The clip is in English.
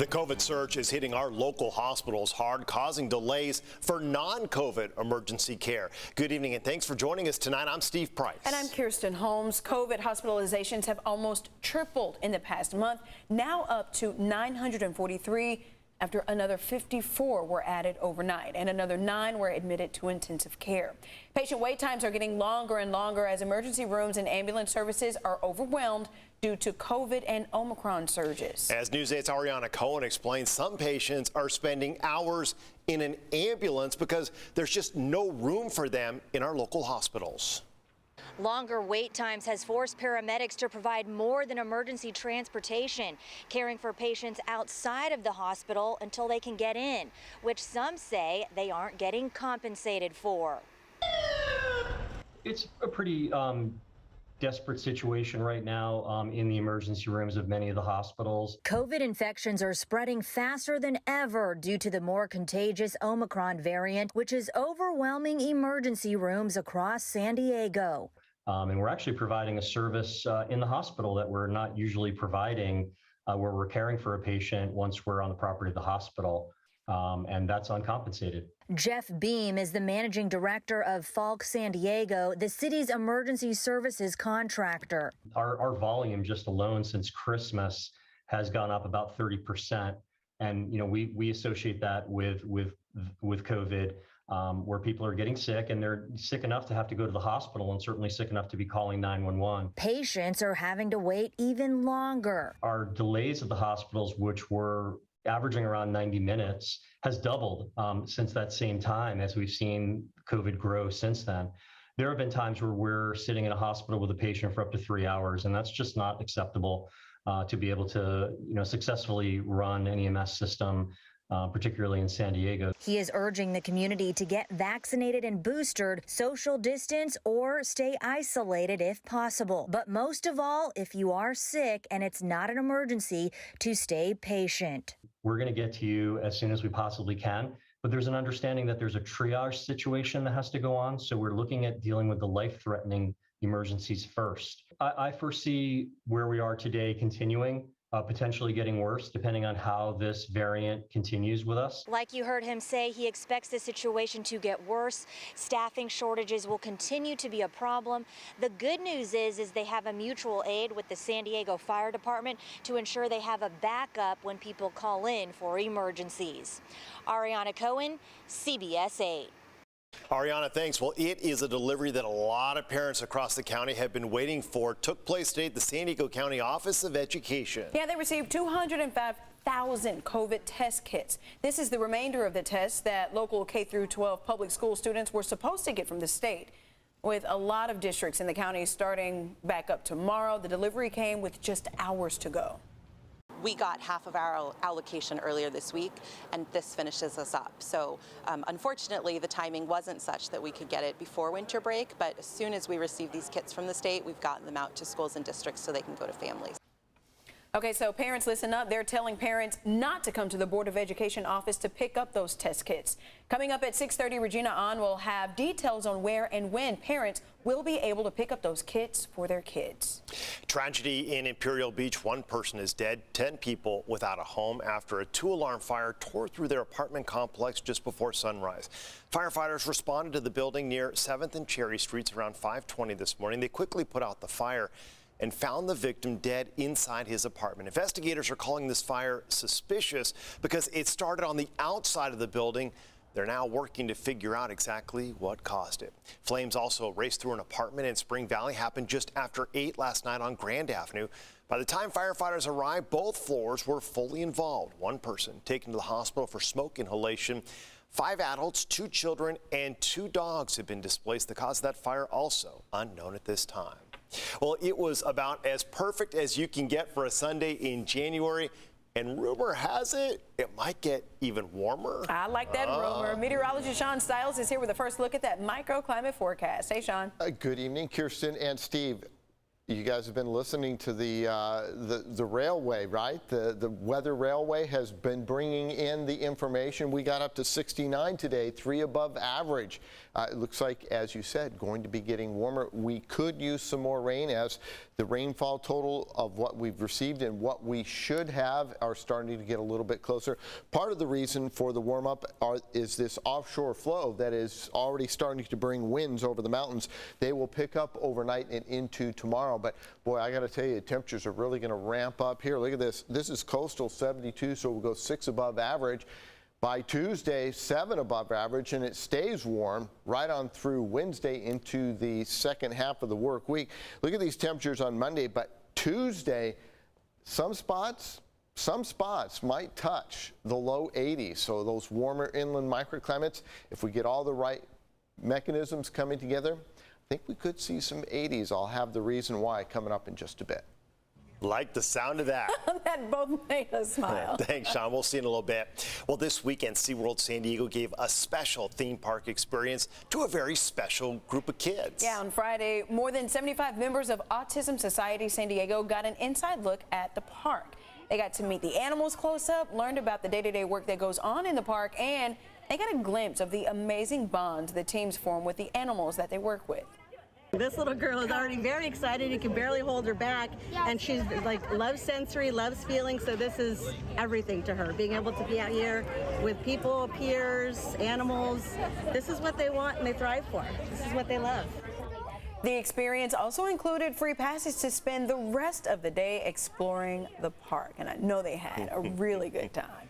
The COVID surge is hitting our local hospitals hard, causing delays for non-COVID emergency care. Good evening and thanks for joining us tonight. I'm Steve Price. And I'm Kirsten Holmes. COVID hospitalizations have almost tripled in the past month, now up to 943 after another 54 were added overnight and another 9 were admitted to intensive care. Patient wait times are getting longer and longer as emergency rooms and ambulance services are overwhelmed due to COVID and Omicron surges. As News 8's Ariana Cohen explains, some patients are spending hours in an ambulance because there's just no room for them in our local hospitals. Longer wait times has forced paramedics to provide more than emergency transportation, caring for patients outside of the hospital until they can get in, which some say they aren't getting compensated for. It's a pretty desperate situation right now in the emergency rooms of many of the hospitals. COVID infections are spreading faster than ever due to the more contagious Omicron variant, which is overwhelming emergency rooms across San Diego. And we're actually providing a service in the hospital that we're not usually providing, where we're caring for a patient once we're on the property of the hospital, and that's uncompensated. Jeff Beam is the managing director of SeaWorld San Diego, the city's emergency services contractor. Our volume just alone since Christmas has gone up about 30%. And, you know, we associate that with COVID, where people are getting sick and they're sick enough to have to go to the hospital and certainly sick enough to be calling 911. Patients are having to wait even longer. Our delays at the hospitals, which were averaging around 90 minutes, has doubled since that same time as we've seen COVID grow since then. There have been times where we're sitting in a hospital with a patient for up to 3 hours, and that's just not acceptable to be able to, successfully run an EMS system, particularly in San Diego. He is urging the community to get vaccinated and boosted, social distance, or stay isolated if possible. But most of all, if you are sick and it's not an emergency, to stay patient. We're going to get to you as soon as we possibly can, but there's an understanding that there's a triage situation that has to go on. So we're looking at dealing with the life-threatening emergencies first. I foresee where we are today continuing, potentially getting worse, depending on how this variant continues with us. Like you heard him say, he expects the situation to get worse. Staffing shortages will continue to be a problem. The good news is they have a mutual aid with the San Diego Fire Department to ensure they have a backup when people call in for emergencies. Ariana Cohen, CBS 8. Ariana, thanks. Well, it is a delivery that a lot of parents across the county have been waiting for. Took place today at the San Diego County Office of Education. Yeah, they received 205,000 COVID test kits. This is the remainder of the tests that local K-12 public school students were supposed to get from the state. With a lot of districts in the county starting back up tomorrow, the delivery came with just hours to go. We got half of our allocation earlier this week, and this finishes us up. So unfortunately, the timing wasn't such that we could get it before winter break, but as soon as we receive these kits from the state, we've gotten them out to schools and districts so they can go to families. Okay, so parents, listen up. They're telling parents not to come to the Board of Education office to pick up those test kits. Coming up at 6:30, Regina Ahn will have details on where and when parents will be able to pick up those kits for their kids. Tragedy in Imperial Beach. One person is dead, 10 people without a home after a 2-alarm fire tore through their apartment complex just before sunrise. Firefighters responded to the building near 7th and Cherry Streets around 5:20 this morning. They quickly put out the fire and found the victim dead inside his apartment. Investigators are calling this fire suspicious because it started on the outside of the building. They're now working to figure out exactly what caused it. Flames also raced through an apartment in Spring Valley, happened just after 8 last night on Grand Avenue. By the time firefighters arrived, both floors were fully involved. One person taken to the hospital for smoke inhalation. 5 adults, 2 children, and 2 dogs have been displaced. The cause of that fire also unknown at this time. Well, it was about as perfect as you can get for a Sunday in January. And rumor has it, it might get even warmer. I like that rumor. Meteorologist Sean Stiles is here with a first look at that microclimate forecast. Hey, Sean. Good evening, Kirsten and Steve. You guys have been listening to the railway, right? The weather railway has been bringing in the information. We got up to 69 today, 3 above average. It looks like, as you said, going to be getting warmer. We could use some more rain as The rainfall total of what we've received and what we should have are starting to get a little bit closer. Part of the reason for the warm up is this offshore flow that is already starting to bring winds over the mountains. They will pick up overnight and into tomorrow. But boy, I got to tell you, temperatures are really going to ramp up here. Look at this. This is coastal 72, so we'll go 6 above average. By Tuesday, 7 above average, and it stays warm right on through Wednesday into the second half of the work week. Look at these temperatures on Monday, but Tuesday, some spots might touch the low 80s. So those warmer inland microclimates, if we get all the right mechanisms coming together, I think we could see some 80s. I'll have the reason why coming up in just a bit. Like the sound of that. That both made us smile. Thanks, Sean. We'll see you in a little bit. Well, this weekend, SeaWorld San Diego gave a special theme park experience to a very special group of kids. Yeah, on Friday, more than 75 members of Autism Society San Diego got an inside look at the park. They got to meet the animals close up, learned about the day-to-day work that goes on in the park, and they got a glimpse of the amazing bonds the teams form with the animals that they work with. This little girl is already very excited. You can barely hold her back, and she's like loves sensory, loves feeling, so this is everything to her. Being able to be out here with people, peers, animals, this is what they want and they thrive for. This is what they love. The experience also included free passes to spend the rest of the day exploring the park, and I know they had a really good time.